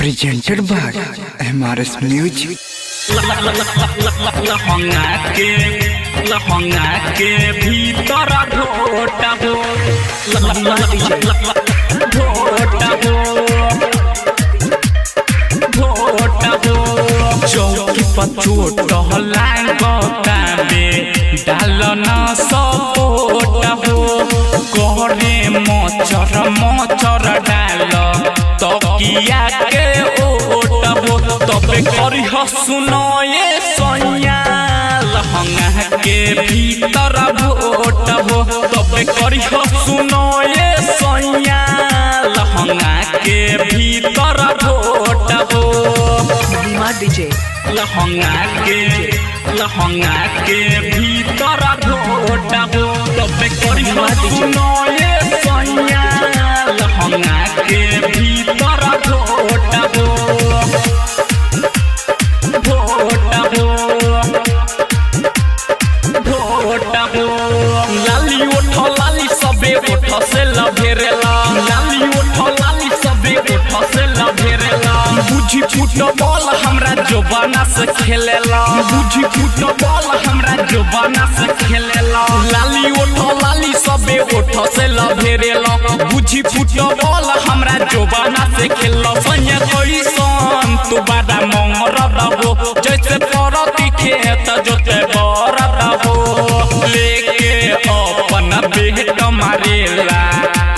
presented by MRS Music। लहंगा के भीतर ढोटा हो चौकी पर चोट लागताबे डाल न सपोट हो करे मचर डाल तकिया के ओट हो तबे करी सुनो ये सोनिया लहंगा के भीतर भोट हो तबे करी सुनो ये सोनिया लहंगा के भीतर भोट हो डीजे लहंगा के भीतर भोट हो तबे करी सुनो ये सोनिया लहंगा के भीतर भोट हो लाली उठ लाली सबे उठ से लभेरेला लाली उठ लाली सबे उठ से लभेरेला बुझी फुटबॉल हमरा जोबाना से खेलेला बुझी फुटबॉल हमरा जोबाना से खेलेला लाली उठ लाली सबे उठ से लभेरेला बुझी फुटबॉल हमरा जोबाना से खेलला सन्या कोई सन तू बादा मंगर दबो जैसे परती खेत जोते बर दबो लेके अपन बेट मारेला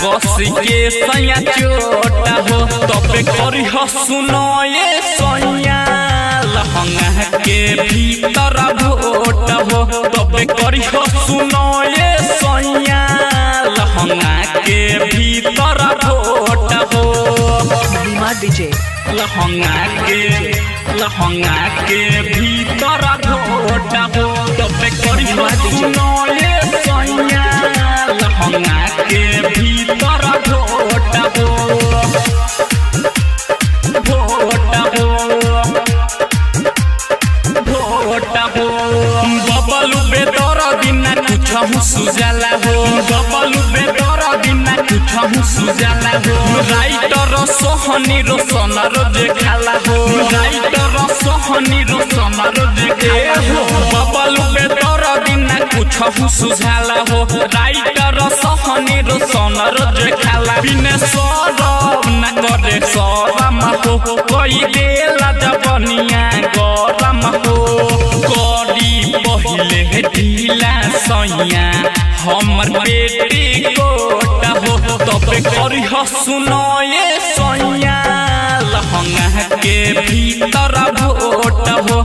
कसी के सैया चोटा हो तबे करी सुनो ये सैया लहंगा के भीतर भोट हो तबे करी सुनो ये सैया लहंगा के भीतर भोट हो डीजे लहंगा के भीतर भोट हो तबे करी सुनो ये सैया लहंगा के भीतर भोट हो बबलू बेदर बिना कुछ सुजाला हो बबलू बेदर बिना कुछ सुजाला हो राइटर सोहनी रोशन रोजे खाला हो राइटर सोहनी रोशन रोजे खाला हो बबलू बेदर बिना कुछ सुजाला हो राइटर सोहनी रोशन रोजे खाला बिना सरब न करे सरम हो कोई देला जबनिया गरम हो करी पहिले ढीला सैया हमर बेटी कोट हो तबे करी सुनो ये सैया लहंगा के भीतर भोट हो